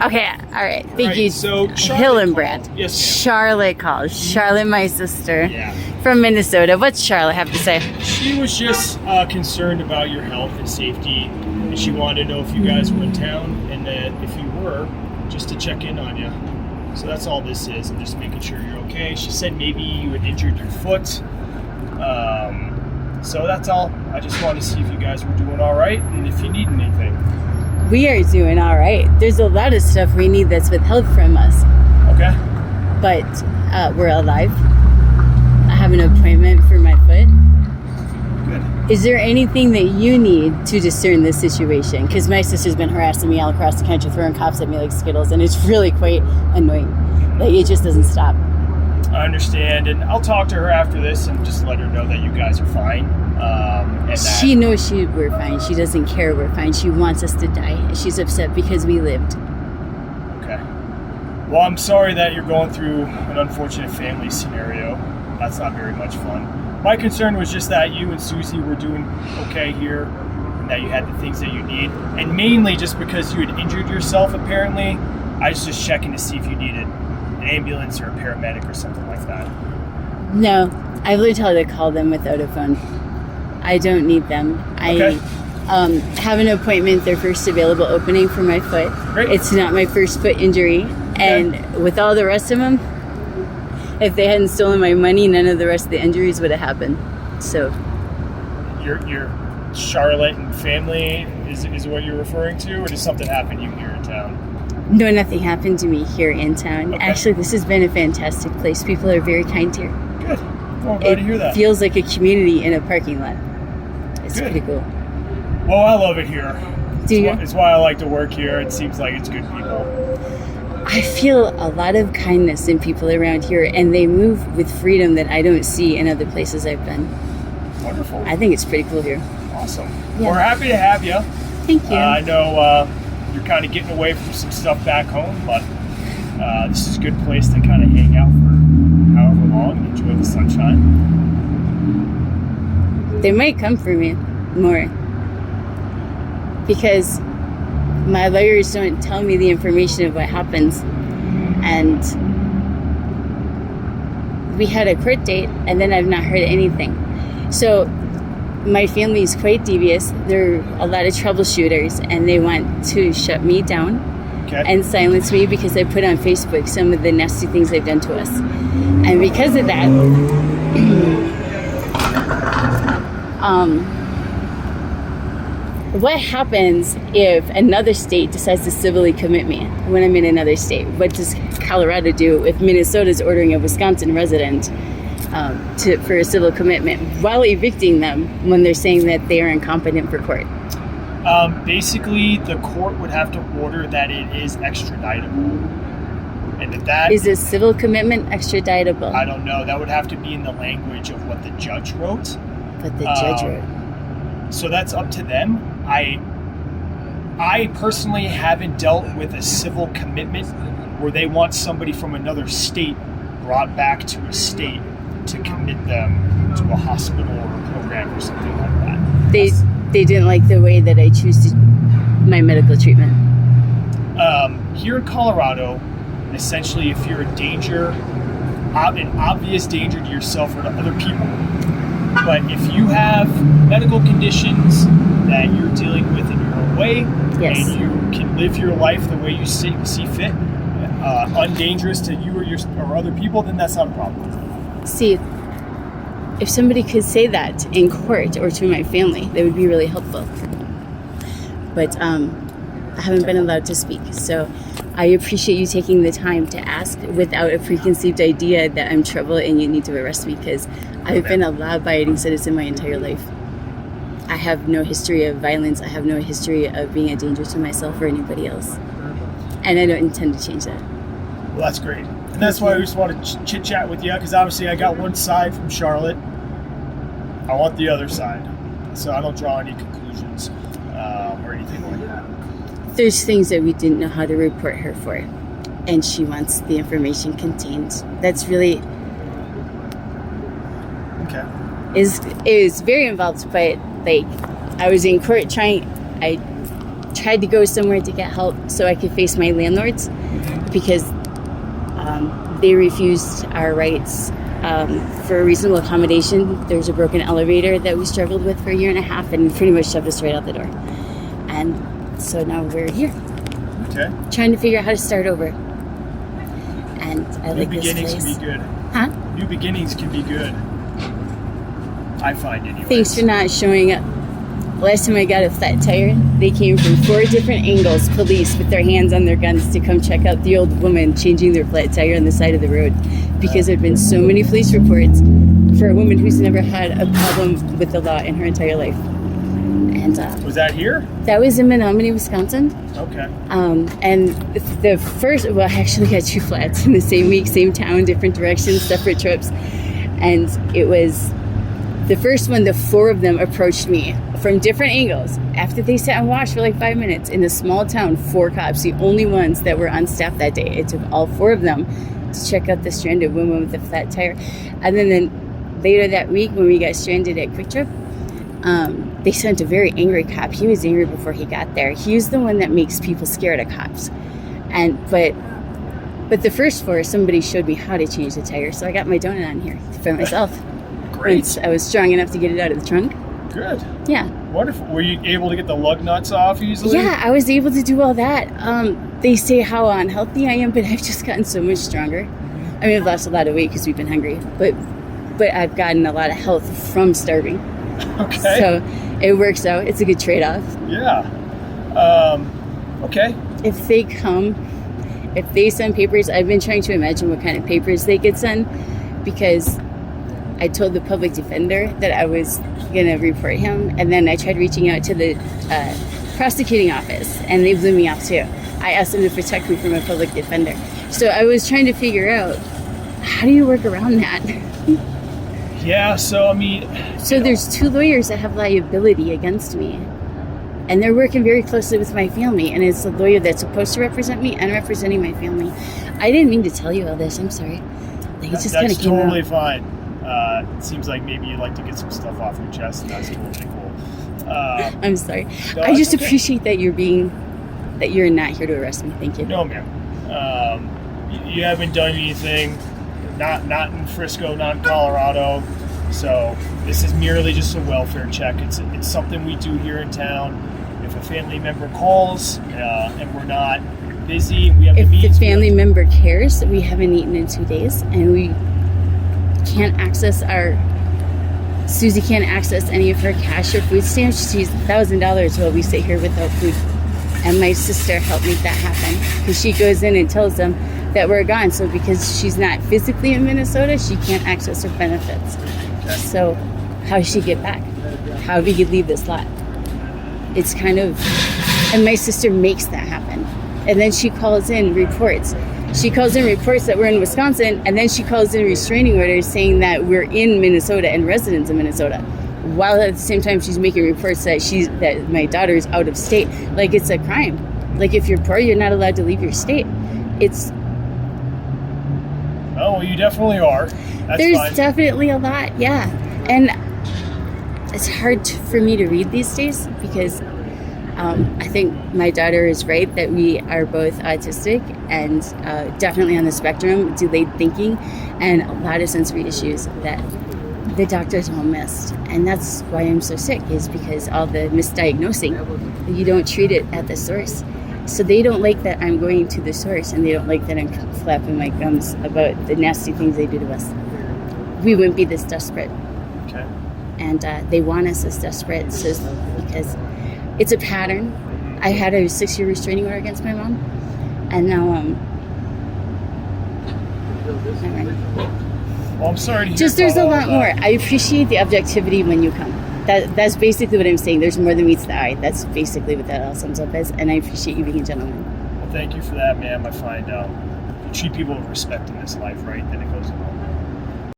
Okay, all right. Thank you. So HILDE-BRAIN. Yes, ma'am. Charlotte called. Charlotte, my sister. Yeah. From Minnesota. What's Charlotte have to say? She was just concerned about your health and safety, and she wanted to know if you guys were in town, and that if you were, just to check in on you. So that's all this is. I'm just making sure you're okay. She said maybe you had injured your foot. So that's all. I just wanted to see if you guys were doing all right, and if you need anything. We are doing all right. There's a lot of stuff we need that's withheld from us. Okay. But we're alive. I have an appointment for my foot. Good. Is there anything that you need to discern this situation? Because my sister's been harassing me all across the country, throwing cops at me like Skittles, and it's really quite annoying. Like, it just doesn't stop. I understand, and I'll talk to her after this and just let her know that you guys are fine. And that She knows we're fine. She doesn't care we're fine. She wants us to die. And she's upset because we lived. Okay. Well, I'm sorry that you're going through an unfortunate family scenario. That's not very much fun. My concern was just that you and Susie were doing okay here, and that you had the things that you need. And mainly just because you had injured yourself, apparently, I was just checking to see if you needed an ambulance or a paramedic or something like that. No, I've learned how to call them without a phone. I don't need them. Okay. I have an appointment, their first available opening for my foot. Great. It's not my first foot injury. And with all the rest of them, if they hadn't stolen my money, none of the rest of the injuries would have happened. So Your Charlotte and family is what you're referring to, or did something happen to you here in town? no, nothing happened to me here in town. Okay. Actually, this has been a fantastic place. People are very kind here. Good. Well, I'm glad to hear that. It feels like a community in a parking lot. It's Good. pretty cool. Well, I love it here. Do you? It's why I like to work here. It seems like it's good people. I feel a lot of kindness in people around here, and they move with freedom that I don't see in other places I've been. Wonderful. I think it's pretty cool here. Awesome. Yeah. We're happy to have you. Thank you. I know you're kind of getting away from some stuff back home, but this is a good place to kind of hang out for however long and enjoy the sunshine. They might come for me more because my lawyers don't tell me the information of what happens. And we had a court date, and then I've not heard anything. So my family is quite devious. They're a lot of troubleshooters, and they want to shut me down and silence me because I put on Facebook some of the nasty things they've done to us. And because of that, what happens if another state decides to civilly commit me when I'm in another state? What does Colorado do if Minnesota's ordering a Wisconsin resident for a civil commitment while evicting them when they're saying that they are incompetent for court? Basically, the court would have to order that it is extraditable. And that is a civil commitment extraditable? I don't know. That would have to be in the language of what the judge wrote. But the judge wrote. So that's up to them. I personally haven't dealt with a civil commitment where they want somebody from another state brought back to a state to commit them to a hospital or a program or something like that. They didn't like the way that I choose my medical treatment. Here in Colorado, essentially, if you're a danger, an obvious danger to yourself or to other people, but if you have medical conditions that you're dealing with in your own way, yes, and you can live your life the way you see fit, undangerous to you or other people, then that's not a problem. See, if somebody could say that in court or to my family, that would be really helpful. But I haven't been allowed to speak, so I appreciate you taking the time to ask without a preconceived idea that I'm trouble and you need to arrest me, because I've been a law-abiding citizen my entire life. I have no history of violence. I have no history of being a danger to myself or anybody else. And I don't intend to change that. Well, that's great. And that's why I just want to chit-chat with you, because obviously I got one side from Charlotte. I want the other side. So I don't draw any conclusions or anything like that. There's things that we didn't know how to report her for, and she wants the information contained. That's really is very involved. But like, I was in court I tried to go somewhere to get help so I could face my landlords because they refused our rights for a reasonable accommodation. There was a broken elevator that we struggled with for a year and a half and pretty much shoved us right out the door. And so now we're here. Okay. Trying to figure out how to start over. And I like this place. New beginnings can be good. Huh? New beginnings can be good. I find anyway. Thanks for not showing up. Last time I got a flat tire, they came from 4 different angles, police with their hands on their guns to come check out the old woman changing their flat tire on the side of the road because there had been so many police reports for a woman who's never had a problem with the law in her entire life. And was that here? That was in Menominee, Wisconsin. Okay. And the first, well, I actually got 2 flats in the same week, same town, different directions, separate trips. And it was the first one, the 4 of them approached me from different angles after they sat and watched for like 5 minutes in a small town. 4 cops, the only ones that were on staff that day. It took all 4 of them to check out the stranded woman with the flat tire. And then later that week when we got stranded at Quick Trip, they sent a very angry cop. He was angry before he got there. He was the one that makes people scared of cops. But the first 4, somebody showed me how to change the tire, so I got my donut on here for myself. Great. Once I was strong enough to get it out of the trunk. Good. Yeah. Wonderful. Were you able to get the lug nuts off easily? Yeah, I was able to do all that. They say how unhealthy I am, but I've just gotten so much stronger. I mean, I've lost a lot of weight because we've been hungry, but I've gotten a lot of health from starving. Okay. So it works out. It's a good trade-off. Yeah. Okay. If they send papers, I've been trying to imagine what kind of papers they could send because I told the public defender that I was going to report him, and then I tried reaching out to the prosecuting office, and they blew me off too. I asked them to protect me from a public defender. So I was trying to figure out, how do you work around that? Yeah, so I mean... So there's 2 lawyers that have liability against me, and they're working very closely with my family, and it's the lawyer that's supposed to represent me and representing my family. I didn't mean to tell you all this, I'm sorry. Like, it just kind of came out. That's totally fine. It seems like maybe you'd like to get some stuff off your chest, and that's totally cool. I'm sorry. No, I just okay. appreciate that you're not here to arrest me. Thank you. No, ma'am. You haven't done anything. Not in Frisco, not in Colorado. So this is merely just a welfare check. It's something we do here in town. If a family member calls and we're not busy, we have if the means. If the family member cares, we haven't eaten in 2 days, and we can't access Susie can't access any of her cash or food stamps. She's $1,000 while we sit here without food. And my sister helped make that happen because she goes in and tells them that we're gone. So because she's not physically in Minnesota, she can't access her benefits. Okay. So how does she get back? How do you leave this lot? It's kind of, and my sister makes that happen. And then she calls in reports. She calls in reports that we're in Wisconsin, and then she calls in restraining orders saying that we're in Minnesota and residents of Minnesota, while at the same time she's making reports that my daughter is out of state. Like, it's a crime. Like, if you're poor, you're not allowed to leave your state. It's... Oh, well, you definitely are. There's fine. definitely a lot, yeah. And it's hard for me to read these days because I think my daughter is right that we are both autistic and definitely on the spectrum, delayed thinking, and a lot of sensory issues that the doctors all missed. And that's why I'm so sick, is because all the misdiagnosing, you don't treat it at the source. So they don't like that I'm going to the source, and they don't like that I'm flapping my gums about the nasty things they do to us. We wouldn't be this desperate. Okay. And they want us this desperate because it's a pattern. I had a 6-year restraining order against my mom, and now Well, I'm sorry to hear just there's a about lot all more. that. I appreciate the objectivity when you come. That's basically what I'm saying. There's more than meets the eye. That's basically what that all sums up as, and I appreciate you being a gentleman. Well, thank you for that, ma'am. I find if you treat people with respect in this life, right, then it goes a long